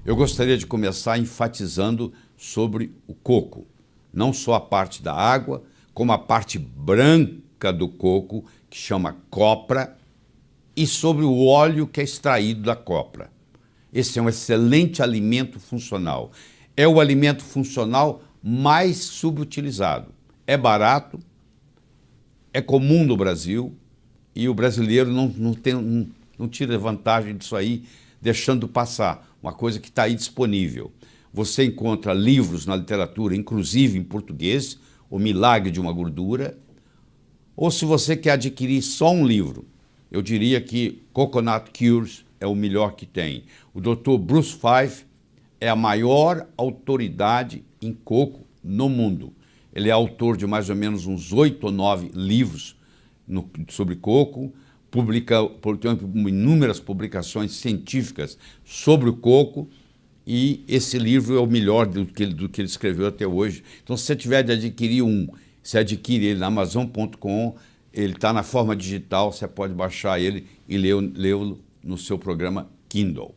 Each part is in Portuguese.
Eu gostaria de começar enfatizando sobre o coco. Não só a parte da água, como a parte branca do coco, que chama copra, e sobre o óleo que é extraído da copra. Esse é um excelente alimento funcional. É o alimento funcional mais subutilizado. É barato, é comum no Brasil, e o brasileiro não tira vantagem disso aí, deixando passar uma coisa que está aí disponível. Você encontra livros na literatura, inclusive em português, O Milagre de uma Gordura, ou se você quer adquirir só um livro, eu diria que Coconut Cures é o melhor que tem. O Dr. Bruce Fife é a maior autoridade em coco no mundo. Ele é autor de mais ou menos uns 8 ou 9 livros sobre coco, tem inúmeras publicações científicas sobre o coco, e esse livro é o melhor do que ele escreveu até hoje. Então, se você tiver de adquirir você adquire ele na Amazon.com, ele está na forma digital, você pode baixar ele e lê-lo no seu programa Kindle.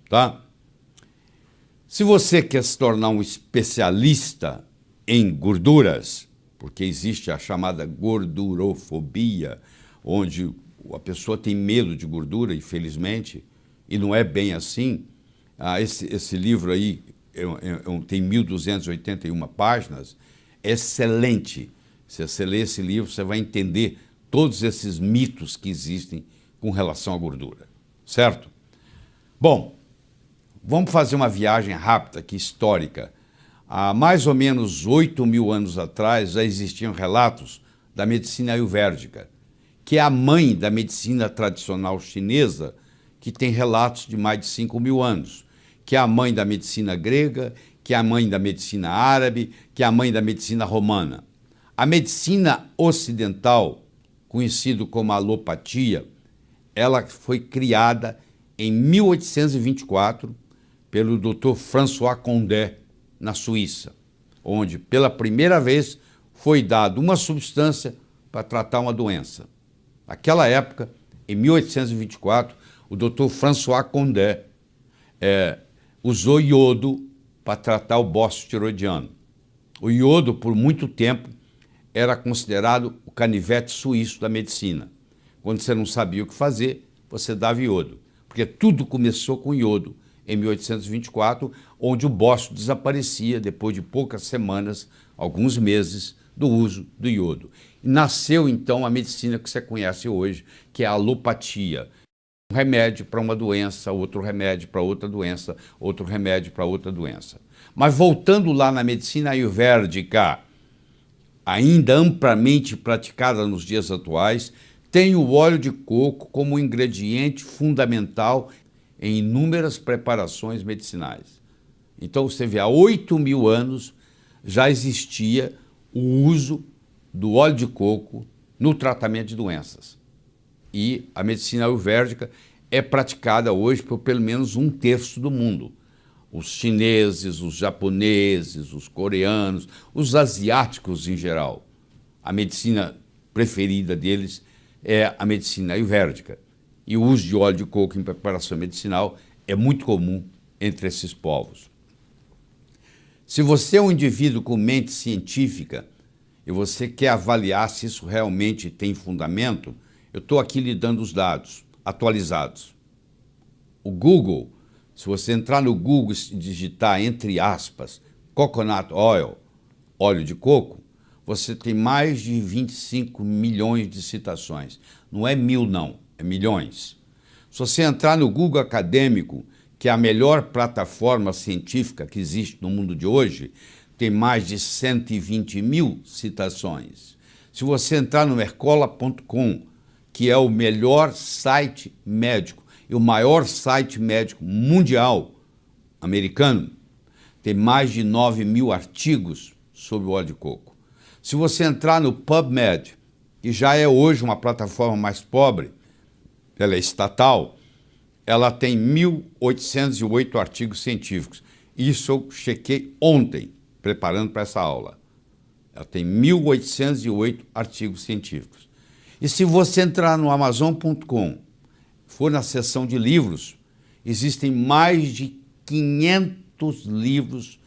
Tá? Se você quer se tornar um especialista em gorduras, porque existe a chamada gordurofobia, onde a pessoa tem medo de gordura, infelizmente, e não é bem assim. Esse livro aí tem 1.281 páginas, é excelente. Se você ler esse livro, você vai entender todos esses mitos que existem com relação à gordura, certo? Bom, vamos fazer uma viagem rápida aqui, histórica. Há mais ou menos 8.000 anos atrás já existiam relatos da medicina ayurvédica, que é a mãe da medicina tradicional chinesa, que tem relatos de mais de 5.000 anos, que é a mãe da medicina grega, que é a mãe da medicina árabe, que é a mãe da medicina romana. A medicina ocidental, conhecida como alopatia, ela foi criada em 1824 pelo Dr. François Condé, na Suíça, onde pela primeira vez foi dada uma substância para tratar uma doença. Naquela época, em 1824, o Dr. François Condé usou iodo para tratar o bócio tiroidiano. O iodo, por muito tempo, era considerado o canivete suíço da medicina. Quando você não sabia o que fazer, você dava iodo, porque tudo começou com iodo em 1824, onde o bócio desaparecia depois de poucas semanas, alguns meses, do uso do iodo. E nasceu, então, a medicina que você conhece hoje, que é a alopatia. Um remédio para uma doença, outro remédio para outra doença, outro remédio para outra doença. Mas voltando lá na medicina ayurvédica, ainda amplamente praticada nos dias atuais, tem o óleo de coco como ingrediente fundamental em inúmeras preparações medicinais. Então, você vê, há 8.000 anos já existia o uso do óleo de coco no tratamento de doenças. E a medicina ayurvédica é praticada hoje por pelo menos 1/3 do mundo. Os chineses, os japoneses, os coreanos, os asiáticos em geral. A medicina preferida deles é a medicina ayurvédica. E o uso de óleo de coco em preparação medicinal é muito comum entre esses povos. Se você é um indivíduo com mente científica e você quer avaliar se isso realmente tem fundamento, eu estou aqui lhe dando os dados atualizados. O Google, se você entrar no Google e digitar, entre aspas, coconut oil, óleo de coco, você tem mais de 25 milhões de citações. Não é 1.000, não, é milhões. Se você entrar no Google Acadêmico, que é a melhor plataforma científica que existe no mundo de hoje, tem mais de 120.000 citações. Se você entrar no mercola.com, que é o melhor site médico e o maior site médico mundial americano, tem mais de 9.000 artigos sobre o óleo de coco. Se você entrar no PubMed, que já é hoje uma plataforma mais pobre, ela é estatal, ela tem 1.808 artigos científicos. Isso eu chequei ontem, preparando para essa aula. Ela tem 1.808 artigos científicos. E se você entrar no Amazon.com, for na seção de livros, existem mais de 500 livros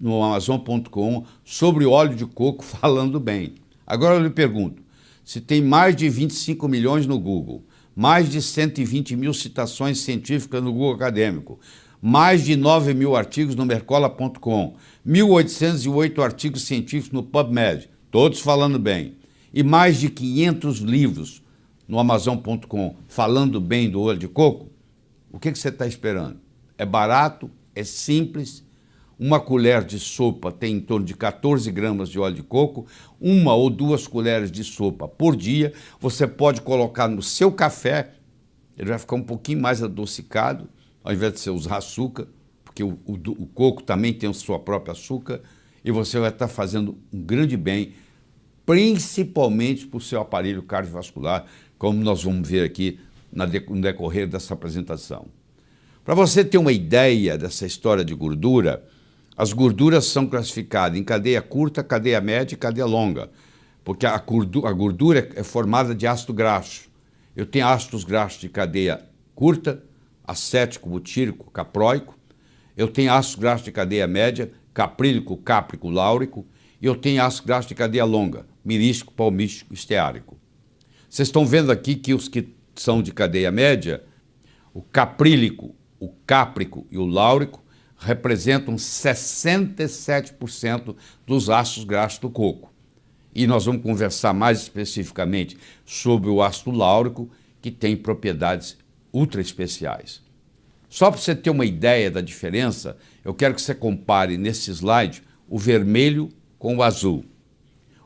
no Amazon.com sobre óleo de coco falando bem. Agora eu lhe pergunto, se tem mais de 25 milhões no Google, mais de 120 mil citações científicas no Google Acadêmico, mais de 9 mil artigos no Mercola.com, 1.808 artigos científicos no PubMed, todos falando bem, e mais de 500 livros no Amazon.com falando bem do óleo de coco, o que você está esperando? É barato, é simples, uma colher de sopa tem em torno de 14 gramas de óleo de coco, 1 ou 2 colheres de sopa por dia, você pode colocar no seu café, ele vai ficar um pouquinho mais adocicado, ao invés de você usar açúcar, porque o coco também tem a sua própria açúcar, e você vai estar fazendo um grande bem, principalmente para o seu aparelho cardiovascular, como nós vamos ver aqui no decorrer dessa apresentação. Para você ter uma ideia dessa história de gordura, as gorduras são classificadas em cadeia curta, cadeia média e cadeia longa, porque a gordura é formada de ácido graxo. Eu tenho ácidos graxos de cadeia curta, acético, butírico, capróico. Eu tenho ácido graxo de cadeia média, caprílico, cáprico, láurico. E eu tenho ácido graxo de cadeia longa, mirístico, palmístico, esteárico. Vocês estão vendo aqui que os que são de cadeia média, o caprílico, o cáprico e o láurico, representam 67% dos ácidos graxos do coco. E nós vamos conversar mais especificamente sobre o ácido láurico, que tem propriedades ultra especiais. Só para você ter uma ideia da diferença, eu quero que você compare nesse slide o vermelho com o azul.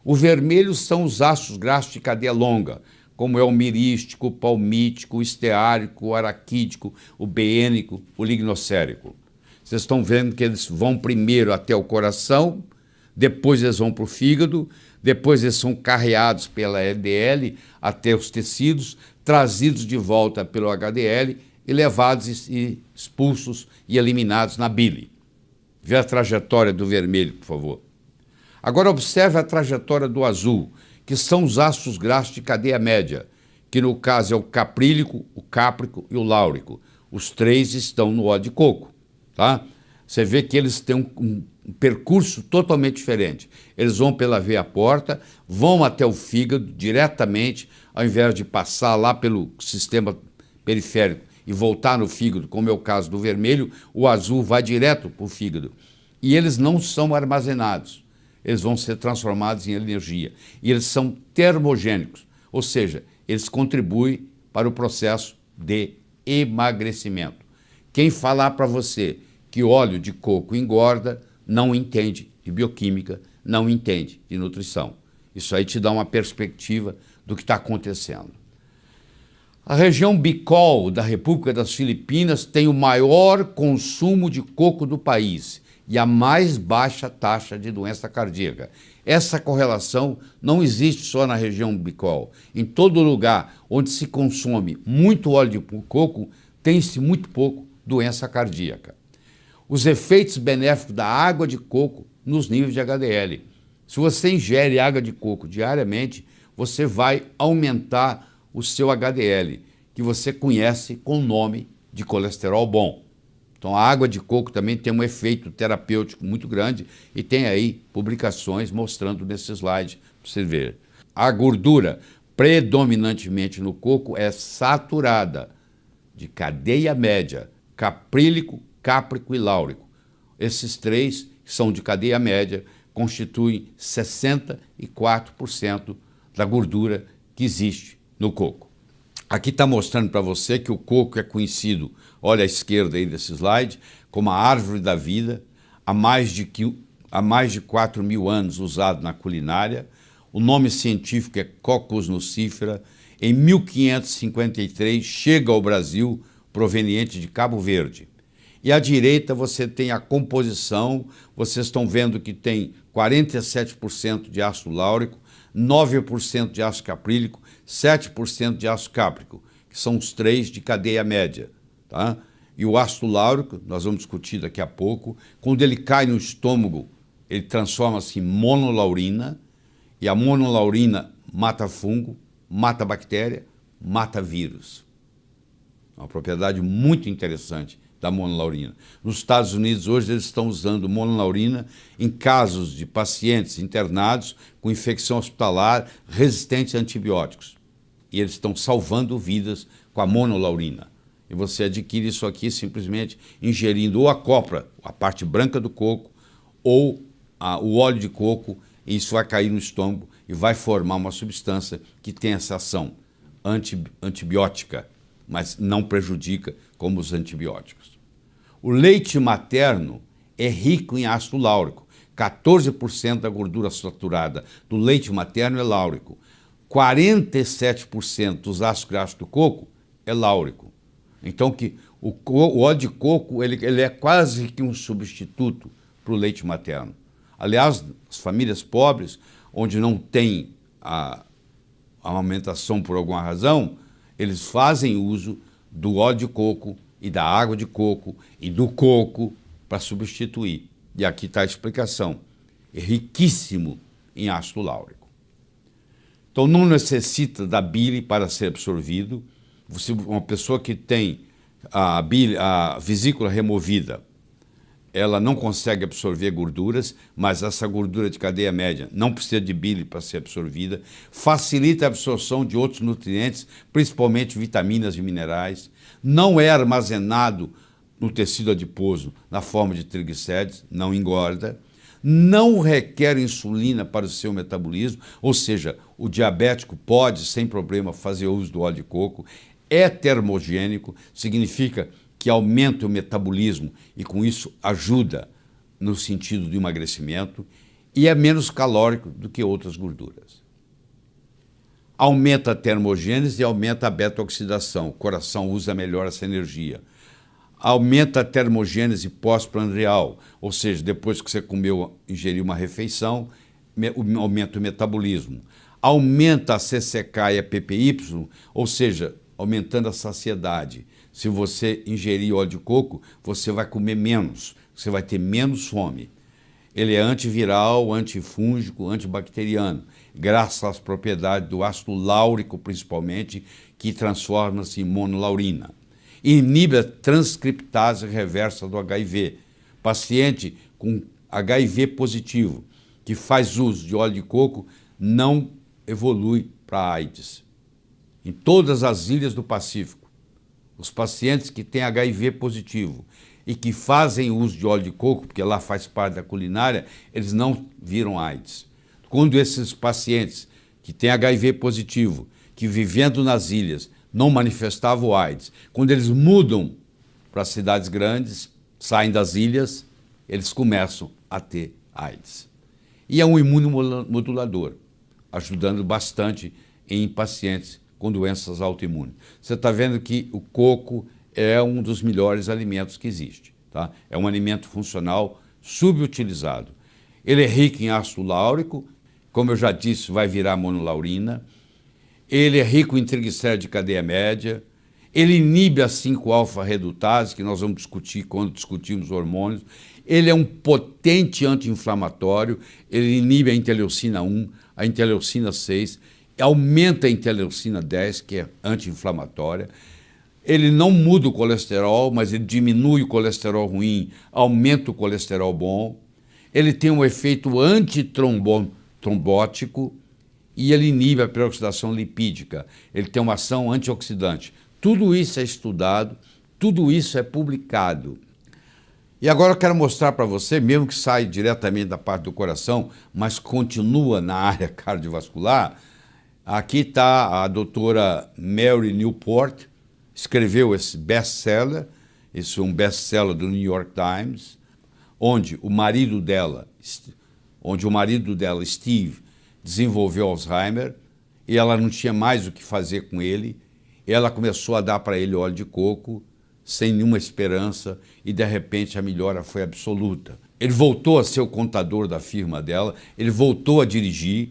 O vermelho são os ácidos graxos de cadeia longa, como é o mirístico, o palmítico, o esteárico, o araquídico, o beênico, o lignocérico. Vocês estão vendo que eles vão primeiro até o coração, depois eles vão para o fígado, depois eles são carreados pela LDL até os tecidos, trazidos de volta pelo HDL e levados e expulsos e eliminados na bile. Vê a trajetória do vermelho, por favor. Agora observe a trajetória do azul, que são os ácidos graxos de cadeia média, que no caso é o caprílico, o cáprico e o láurico. Os três estão no óleo de coco. Tá? Você vê que eles têm um percurso totalmente diferente. Eles vão pela veia porta, vão até o fígado diretamente, ao invés de passar lá pelo sistema periférico e voltar no fígado, como é o caso do vermelho, o azul vai direto para o fígado. E eles não são armazenados, eles vão ser transformados em energia. E eles são termogênicos, ou seja, eles contribuem para o processo de emagrecimento. Quem falar para você que óleo de coco engorda, não entende de bioquímica, não entende de nutrição. Isso aí te dá uma perspectiva do que está acontecendo. A região Bicol da República das Filipinas tem o maior consumo de coco do país e a mais baixa taxa de doença cardíaca. Essa correlação não existe só na região Bicol. Em todo lugar onde se consome muito óleo de coco, tem-se muito pouco doença cardíaca. Os efeitos benéficos da água de coco nos níveis de HDL. Se você ingere água de coco diariamente, você vai aumentar o seu HDL, que você conhece com o nome de colesterol bom. Então a água de coco também tem um efeito terapêutico muito grande e tem aí publicações mostrando nesse slide para você ver. A gordura predominantemente no coco é saturada, de cadeia média, caprílico, cáprico e láurico. Esses três, que são de cadeia média, constituem 64% da gordura que existe no coco. Aqui está mostrando para você que o coco é conhecido, olha à esquerda aí desse slide, como a árvore da vida, há mais de 4.000 anos usado na culinária. O nome científico é Cocos nucifera. Em 1553 chega ao Brasil, proveniente de Cabo Verde. E à direita você tem a composição, vocês estão vendo que tem 47% de ácido láurico, 9% de ácido caprílico, 7% de ácido cáprico, que são os três de cadeia média. Tá? E o ácido láurico, nós vamos discutir daqui a pouco, quando ele cai no estômago, ele transforma-se em monolaurina, e a monolaurina mata fungo, mata bactéria, mata vírus. Uma propriedade muito interessante da monolaurina. Nos Estados Unidos, hoje, eles estão usando monolaurina em casos de pacientes internados com infecção hospitalar resistentes a antibióticos. E eles estão salvando vidas com a monolaurina. E você adquire isso aqui simplesmente ingerindo ou a copra, a parte branca do coco, ou o óleo de coco, e isso vai cair no estômago e vai formar uma substância que tem essa ação antibiótica, mas não prejudica como os antibióticos. O leite materno é rico em ácido láurico. 14% da gordura saturada do leite materno é láurico. 47% dos ácidos graxos do coco é láurico. Então, o óleo de coco ele é quase que um substituto para o leite materno. Aliás, as famílias pobres, onde não tem a amamentação por alguma razão, eles fazem uso do óleo de coco e da água de coco e do coco para substituir. E aqui está a explicação. É riquíssimo em ácido láurico. Então, não necessita da bile para ser absorvido. Uma pessoa que tem a vesícula removida, ela não consegue absorver gorduras, mas essa gordura de cadeia média não precisa de bile para ser absorvida, facilita a absorção de outros nutrientes, principalmente vitaminas e minerais, não é armazenado no tecido adiposo na forma de triglicérides, não engorda, não requer insulina para o seu metabolismo, ou seja, o diabético pode, sem problema, fazer uso do óleo de coco, é termogênico, significa que aumenta o metabolismo e com isso ajuda no sentido do emagrecimento e é menos calórico do que outras gorduras. Aumenta a termogênese e aumenta a beta-oxidação, o coração usa melhor essa energia. Aumenta a termogênese pós-prandial, ou seja, depois que você comeu, ingeriu uma refeição, aumenta o metabolismo. Aumenta a CCK e a PPY, ou seja, aumentando a saciedade. Se você ingerir óleo de coco, você vai comer menos, você vai ter menos fome. Ele é antiviral, antifúngico, antibacteriano, graças às propriedades do ácido láurico, principalmente, que transforma-se em monolaurina. Inibe a transcriptase reversa do HIV. Paciente com HIV positivo, que faz uso de óleo de coco, não evolui para AIDS. Em todas as ilhas do Pacífico, os pacientes que têm HIV positivo e que fazem uso de óleo de coco, porque lá faz parte da culinária, eles não viram AIDS. Quando esses pacientes que têm HIV positivo, que vivendo nas ilhas, não manifestavam o AIDS, quando eles mudam para as cidades grandes, saem das ilhas, eles começam a ter AIDS. E é um imunomodulador, ajudando bastante em pacientes com doenças autoimunes. Você está vendo que o coco é um dos melhores alimentos que existe. Tá? É um alimento funcional subutilizado. Ele é rico em ácido láurico, como eu já disse, vai virar monolaurina. Ele é rico em triglicéridos de cadeia média. Ele inibe a 5-alfa-redutase, que nós vamos discutir quando discutirmos hormônios. Ele é um potente anti-inflamatório. Ele inibe a interleucina 1, a interleucina 6, aumenta a interleucina 10, que é anti-inflamatória. Ele não muda o colesterol, mas ele diminui o colesterol ruim, aumenta o colesterol bom. Ele tem um efeito antitrombótico e ele inibe a peroxidação lipídica. Ele tem uma ação antioxidante. Tudo isso é estudado, tudo isso é publicado. E agora eu quero mostrar para você, mesmo que saia diretamente da parte do coração, mas continua na área cardiovascular. Aqui está a doutora Mary Newport, escreveu esse best-seller, esse é um best-seller do New York Times, onde o marido dela, Steve, desenvolveu Alzheimer e ela não tinha mais o que fazer com ele. E ela começou a dar para ele óleo de coco, sem nenhuma esperança, e de repente a melhora foi absoluta. Ele voltou a ser o contador da firma dela, ele voltou a dirigir,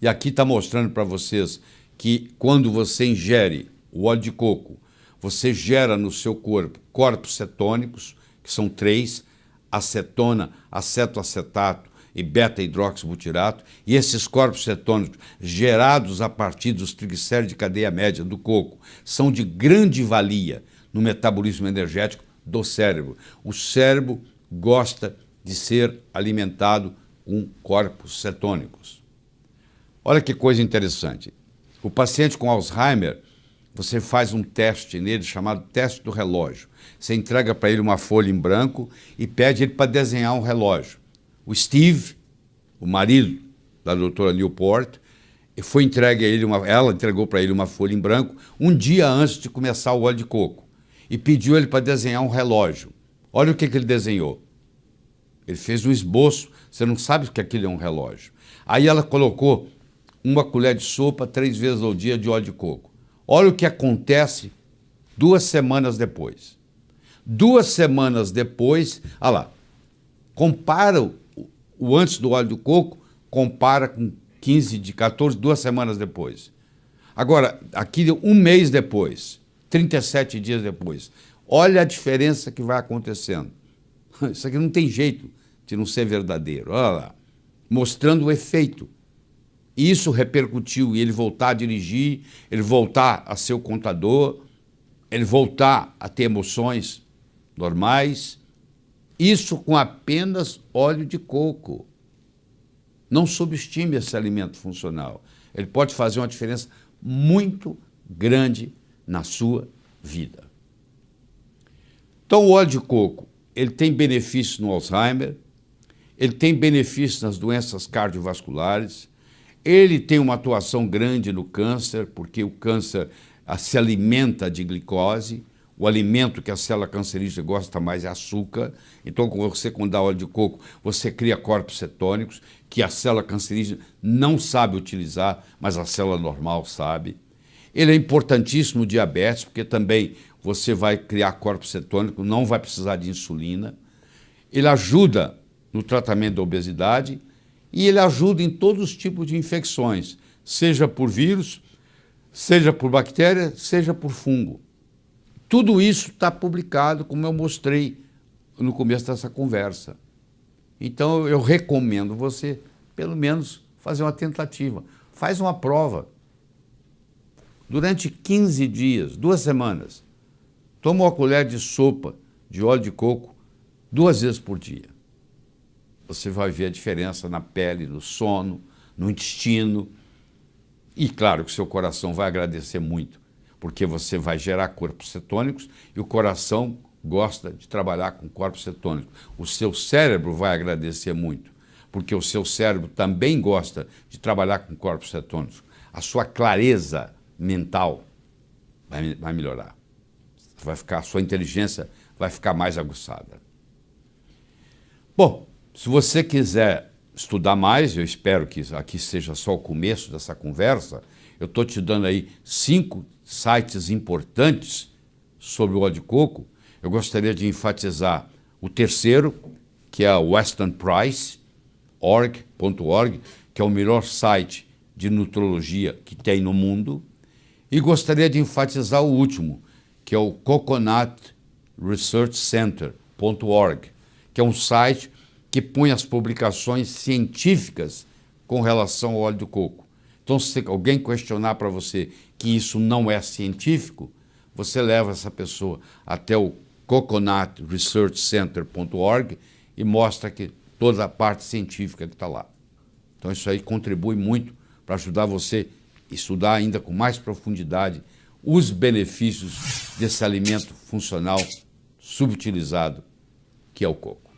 e aqui está mostrando para vocês que quando você ingere o óleo de coco, você gera no seu corpo corpos cetônicos, que são 3, acetona, acetoacetato e beta-hidroxibutirato, e esses corpos cetônicos gerados a partir dos triglicéridos de cadeia média do coco são de grande valia no metabolismo energético do cérebro. O cérebro gosta de ser alimentado com corpos cetônicos. Olha que coisa interessante. O paciente com Alzheimer, você faz um teste nele chamado teste do relógio. Você entrega para ele uma folha em branco e pede ele para desenhar um relógio. O Steve, o marido da doutora Newport, foi entregue a ele ela entregou para ele uma folha em branco um dia antes de começar o óleo de coco e pediu ele para desenhar um relógio. Olha o que ele desenhou. Ele fez um esboço, você não sabe que aquilo é um relógio. Aí ela colocou uma colher de sopa 3 vezes ao dia de óleo de coco. Olha o que acontece 2 semanas depois. 2 semanas depois, olha lá, compara o antes do óleo de coco, compara com 2 semanas depois. Agora, aqui 1 mês depois, 37 dias depois, olha a diferença que vai acontecendo. Isso aqui não tem jeito de não ser verdadeiro. Olha lá, mostrando o efeito. Isso repercutiu em ele voltar a dirigir, ele voltar a ser o contador, ele voltar a ter emoções normais. Isso com apenas óleo de coco. Não subestime esse alimento funcional. Ele pode fazer uma diferença muito grande na sua vida. Então, o óleo de coco, ele tem benefícios no Alzheimer, ele tem benefícios nas doenças cardiovasculares, ele tem uma atuação grande no câncer, porque o câncer se alimenta de glicose, o alimento que a célula cancerígena gosta mais é açúcar. Então, quando dá óleo de coco, você cria corpos cetônicos que a célula cancerígena não sabe utilizar, mas a célula normal sabe. Ele é importantíssimo no diabetes, porque também você vai criar corpos cetônicos, não vai precisar de insulina. Ele ajuda no tratamento da obesidade e ele ajuda em todos os tipos de infecções, seja por vírus, seja por bactéria, seja por fungo. Tudo isso está publicado, como eu mostrei no começo dessa conversa. Então, eu recomendo você, pelo menos, fazer uma tentativa. Faz uma prova. Durante 15 dias, 2 semanas, toma uma colher de sopa de óleo de coco 2 vezes por dia. Você vai ver a diferença na pele, no sono, no intestino. E, claro, que o seu coração vai agradecer muito, porque você vai gerar corpos cetônicos e o coração gosta de trabalhar com corpos cetônicos. O seu cérebro vai agradecer muito, porque o seu cérebro também gosta de trabalhar com corpos cetônicos. A sua clareza mental vai melhorar. A sua inteligência vai ficar mais aguçada. Bom, se você quiser estudar mais, eu espero que aqui seja só o começo dessa conversa, eu estou te dando aí 5 sites importantes sobre o óleo de coco. Eu gostaria de enfatizar o terceiro, que é o westernprice.org, que é o melhor site de nutrologia que tem no mundo. E gostaria de enfatizar o último, que é o coconutresearchcenter.org, que é um site que põe as publicações científicas com relação ao óleo de coco. Então, se alguém questionar para você que isso não é científico, você leva essa pessoa até o coconutresearchcenter.org e mostra que toda a parte científica que está lá. Então, isso aí contribui muito para ajudar você a estudar ainda com mais profundidade os benefícios desse alimento funcional subutilizado que é o coco.